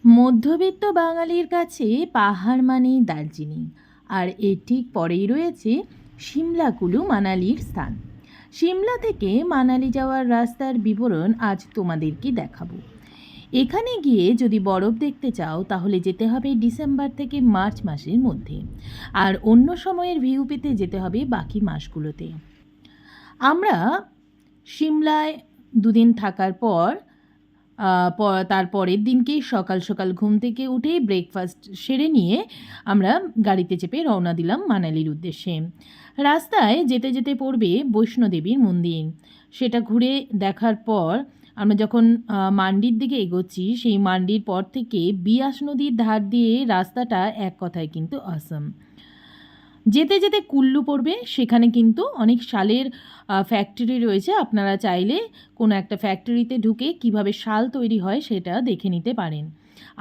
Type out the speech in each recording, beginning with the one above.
মধ্যবিত্ত বাঙালির কাছে পাহাড় মানেই দার্জিলিং, আর এর ঠিক পরেই রয়েছে সিমলা কুলু মানালির স্থান। সিমলা থেকে মানালি যাওয়ার রাস্তার বিবরণ আজ তোমাদেরকে দেখাবো। এখানে গিয়ে যদি বরফ দেখতে চাও তাহলে যেতে হবে ডিসেম্বর থেকে মার্চ মাসের মধ্যে, আর অন্য সময়ের ভিউ পেতে যেতে হবে বাকি মাসগুলোতে। আমরা সিমলায় দুদিন থাকার পর তার পরের দিনকেই সকাল সকাল ঘুম থেকে উঠে ব্রেকফাস্ট সেরে নিয়ে আমরা গাড়িতে চেপে রওনা দিলাম মানালির উদ্দেশ্যে। রাস্তায় যেতে যেতে পড়বে বৈষ্ণোদেবীর মন্দির। সেটা ঘুরে দেখার পর আমরা যখন মান্ডির দিকে এগোচ্ছি, সেই মান্ডির পর থেকে বিয়াস নদীর ধার দিয়ে রাস্তাটা এক কথায় কিন্তু অসম। যেতে যেতে কুল্লু পড়বে, সেখানে কিন্তু অনেক শালের ফ্যাক্টরি রয়েছে। আপনারা চাইলে কোনো একটা ফ্যাক্টরিতে ঢুকে কিভাবে শাল তৈরি হয় সেটা দেখে নিতে পারেন।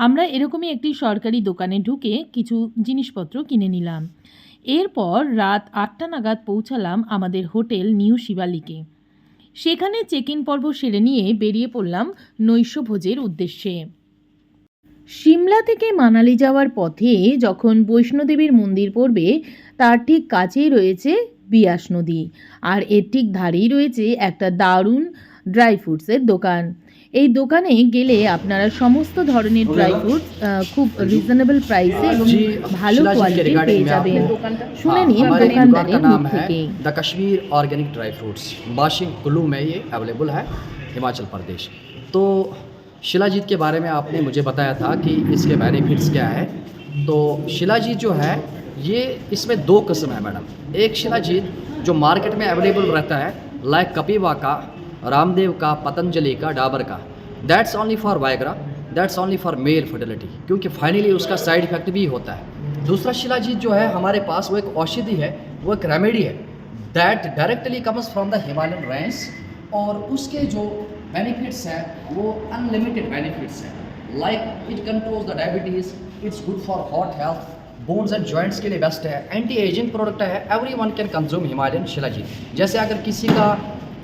আমরা এরকমই একটি সরকারি দোকানে ঢুকে কিছু জিনিসপত্র কিনে নিলাম। এরপর রাত 8টা নাগাদ পৌঁছালাম আমাদের হোটেল নিউ শিবালিকে। সেখানে চেক ইন পর্ব সেরে নিয়ে বেরিয়ে পড়লাম নৈশভোজের উদ্দেশ্যে। সিমলা থেকে মানালি যাওয়ার পথে যখন বৈষ্ণোদেবীর মন্দির পড়বে, তার ঠিক কাছেই রয়েছে বিয়াস নদী, আর এর ঠিক ধারেই রয়েছে একটা দারুণ ড্রাই ফ্রুটসের দোকান। এই দোকানে গেলে আপনারা সমস্ত ধরনের ড্রাই ফ্রুটস খুব রিজনেবল প্রাইসে এবং जी ভালো शिला जी के কোয়ালিটির रिगार्डिंग पेয়ে मैं যাবেন। आपको শুনে নিন हमारी दुकान का দোকানদারের মুখ नाम है থেকেই। The Kashmir organic dry fruits. Bashing Kullu में ये अवेलेबल है, हिमाचल प्रदेश। तो शिलाजीत के बारे में आपने मुझे बताया था कि इसके बेनिफिट्स क्या है। तो शिलाजीत जो है ये इसमें दो किस्म है मैडम। एक शिलाजीत जो मार्केट में अवेलेबल रहता है लाइक कपिवा का, रामदेव का, पतंजलि का, डाबर का, that's only for Viagra, that's only for male fertility, क्योंकि फाइनली उसका साइड इफेक्ट भी होता है। दूसरा शिलाजीत जो है हमारे पास वो एक औषधि है, वो एक रेमेडी है that directly comes from the Himalayan range, और उसके जो बेनिफिट्स हैं वो अनलिमिटेड बेनिफिट्स हैं। Like it controls the diabetes, it's good for heart health, bones and joints के लिए बेस्ट है, एंटी एजिंग प्रोडक्ट है, every one can consume Himalayan shilajit. जैसे अगर किसी का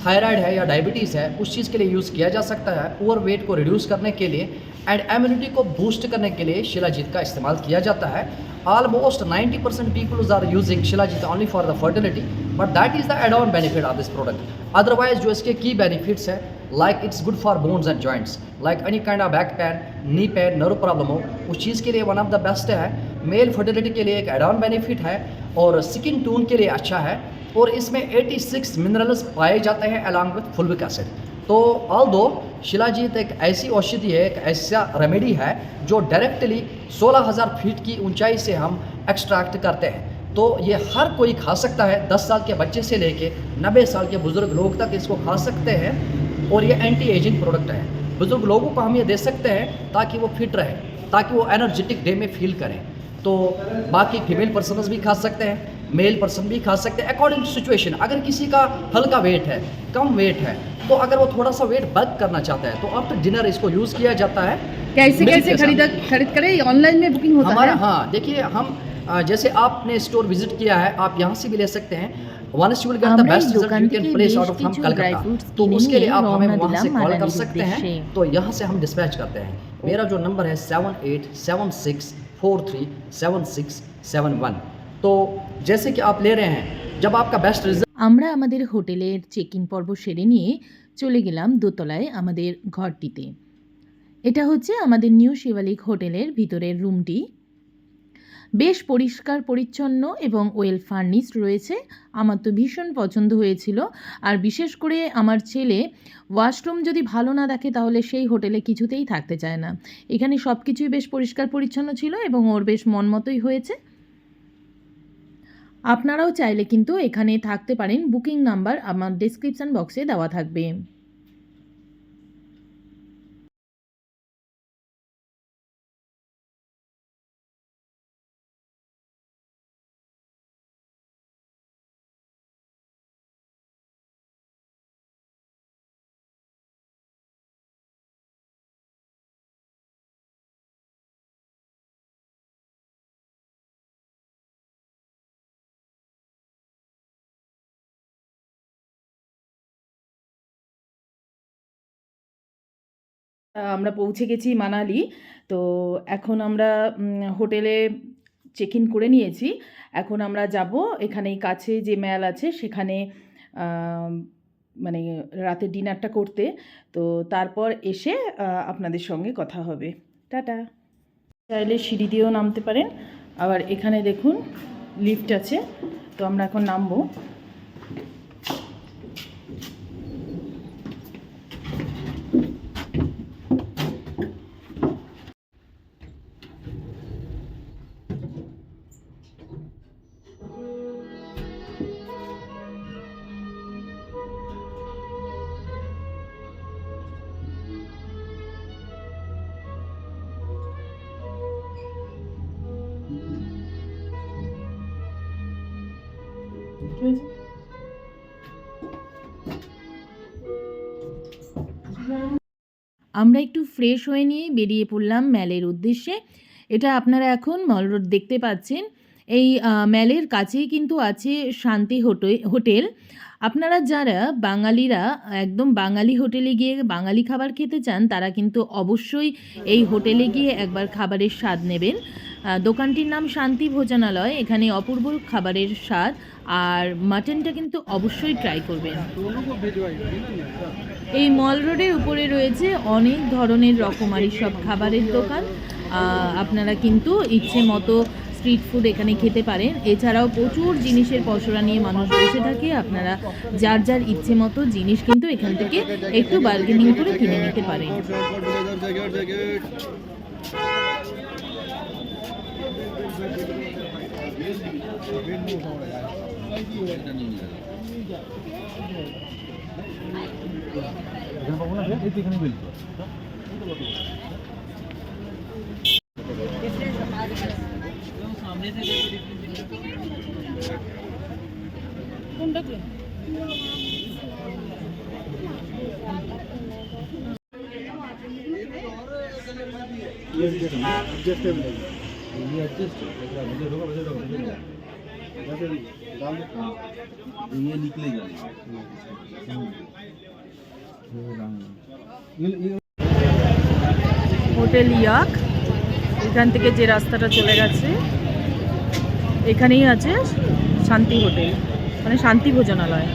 थायराइड है या डायबिटीज़ है, उस चीज़ के लिए यूज़ किया जा सकता है। ओवर वेट को रिड्यूस करने के लिए एंड इम्यूनिटी को बूस्ट करने के लिए शिलाजीत का इस्तेमाल किया जाता है। Almost 90% peoples are using shilajit only for the fertility, but that is the add on benefit of this product. Otherwise जो इसके की बेनिफिट्स है like it's good for bones and joints, like any kind of back pain, knee pain, nerve problem हो, उस चीज़ के लिए one of the best है। मेल फर्टिलिटी के लिए एक एड ऑन बेनिफिट है, और स्किन टोन के लिए अच्छा है, और इसमें 86 मिनरल्स पाए जाते हैं अलॉन्ग विथ फुल्विक एसिड। तो ऑल दो शिलाजीत एक ऐसी औषधि है, एक ऐसा रेमेडी है जो डायरेक्टली 16,000 फीट की ऊंचाई से हम एक्सट्रैक्ट करते हैं। तो ये हर कोई खा सकता है, 10 साल के बच्चे से लेके 90 साल के बुज़ुर्ग लोग तक इसको खा सकते हैं, और ये एंटी एजिंग प्रोडक्ट है। बुज़ुर्ग लोगों को हम ये दे सकते हैं ताकि वो फिट रहे, ताकि वो एनर्जेटिक डे में फील करें। तो बाकी फीमेल पर्सनस भी खा सकते हैं, मेल पर्सन भी खा सकते हैं अकॉर्डिंग टू सिचुएशन। अगर किसी का हल्का वेट है, कम वेट है, तो अगर वो थोड़ा सा वेट बल्क करना चाहता है तो आफ्टर डिनर इसको यूज़ किया जाता है। कैसे मिल्क कैसे के साथ। खरीद करें, ऑनलाइन में बुकिंग होता हमारा है? हाँ देखिए, हम जैसे आपने स्टोर विजिट किया है, आप यहाँ से भी ले सकते हैं। Once you will get the আমরা এই बेस्ट रिजल्ट দোকান यू থেকে कैन प्लेस বেশ आउट फ्रॉम কিছু ড্রাই कलकत्ता, ফ্রুটস तो কিনে उसके নিয়ে लिए आप हमें রওনা वहाँ से দিলাম कॉल कर মানালির सकते हैं, উদ্দেশ্যে। तो यहाँ से हम डिस्पैच करते हैं। मेरा जो नंबर है 7876437671। तो जैसे कि आप ले रहे हैं, जब आपका बेस्ट रिजल्ट আমরা আমাদের হোটেলের চেক ইন পর্ব সেরে নিয়ে চলে গেলাম দোতলায় আমাদের ঘরটিতে। এটা হচ্ছে আমাদের নিউ শিবালিক হোটেলের ভিতরের রুমটি। বেশ পরিষ্কার পরিচ্ছন্ন এবং ওয়েল ফার্নিশড রয়েছে। আমার তো ভীষণ পছন্দ হয়েছিল। আর বিশেষ করে আমার ছেলে ওয়াশরুম যদি ভালো না দেখে তাহলে সেই হোটেলে কিছুতেই থাকতে চায় না। এখানে সব কিছুই বেশ পরিষ্কার পরিচ্ছন্ন ছিল এবং ওর বেশ মন মতোই হয়েছে। আপনারাও চাইলে কিন্তু এখানে থাকতে পারেন। বুকিং নাম্বার আমার ডেসক্রিপশন বক্সে দেওয়া থাকবে। আমরা পৌঁছে গেছি মানালি। তো এখন আমরা হোটেলে চেক ইন করে নিয়েছি। এখন আমরা যাব এখানেই কাছে যে ম্যাল আছে সেখানে মানে রাতের ডিনারটা করতে। তো তারপর এসে আপনাদের সঙ্গে কথা হবে। টাটা। চাইলে সিঁড়ি দিয়েও নামতে পারেন, আবার এখানে দেখুন লিফট আছে। তো আমরা এখন নামবো। আমরা একটু ফ্রেশ হয়ে নিয়ে বেরিয়ে পড়লাম ম্যালের উদ্দেশ্যে। এটা আপনারা এখন মল রোড দেখতে পাচ্ছেন। এই ম্যালের কাছেই কিন্তু আছে শান্তি হোটেল। আপনারা যারা বাঙালিরা একদম বাঙালি হোটেলে গিয়ে বাঙালি খাবার খেতে চান, তারা কিন্তু অবশ্যই এই হোটেলে গিয়ে একবার খাবারের স্বাদ নেবেন। দোকানটির নাম শান্তি ভোজনালয়। এখানে অপূর্ব খাবারের স্বাদ, আর মাটনটা কিন্তু অবশ্যই ট্রাই করবেন। এই মল রোডের উপরে রয়েছে অনেক ধরনের রকমারি সব খাবারের দোকান। আপনারা কিন্তু ইচ্ছে মতো স্ট্রিট ফুড এখানে খেতে পারেন। এছাড়াও প্রচুর জিনিসের পসরা নিয়ে মানুষ বসে থাকে। আপনারা যার যার ইচ্ছে মতো জিনিস কিন্তু এখান থেকে একটু বার্গেনিং করে কিনে নিতে পারেন। ये निकलेगा হোটেল ইয়াক, এখান থেকে যে রাস্তাটা চলে গেছে এখানেই আছে শান্তি হোটেল, মানে শান্তি ভোজনালয়।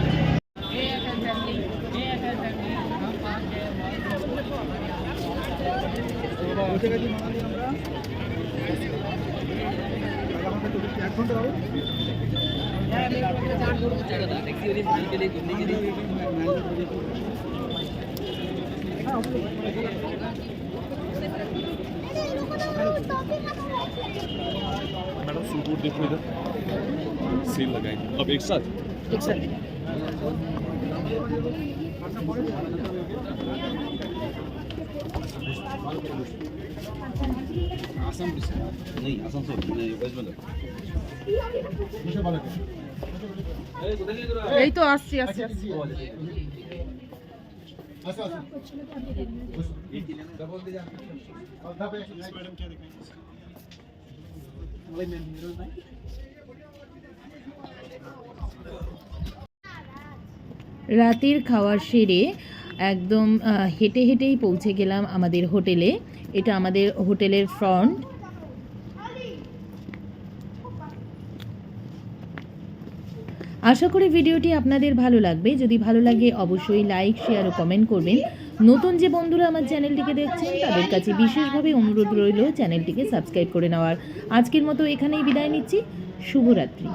मैडम सूट वूट देखो इधर सेल लगाएंगे अब एक साथ आसाम नहीं आसानसोल नहीं वेस्ट बंगाल এই তো আসছি আসছি আসছি। রাতের খাওয়া সেরে একদম হেঁটে হেঁটেই পৌঁছে গেলাম আমাদের হোটেলে। এটা আমাদের হোটেলের ফ্রন্ট। আশা করি ভিডিওটি আপনাদের ভালো লাগবে। যদি ভালো লাগে অবশ্যই লাইক, শেয়ার ও কমেন্ট করবেন। নতুন যে বন্ধুরা আমার চ্যানেলটিকে দেখছেন তাদের কাছে বিশেষভাবে অনুরোধ রইল চ্যানেলটিকে সাবস্ক্রাইব করে নেওয়ার। আজকের মতো এখানেই বিদায় নিচ্ছি। শুভরাত্রি।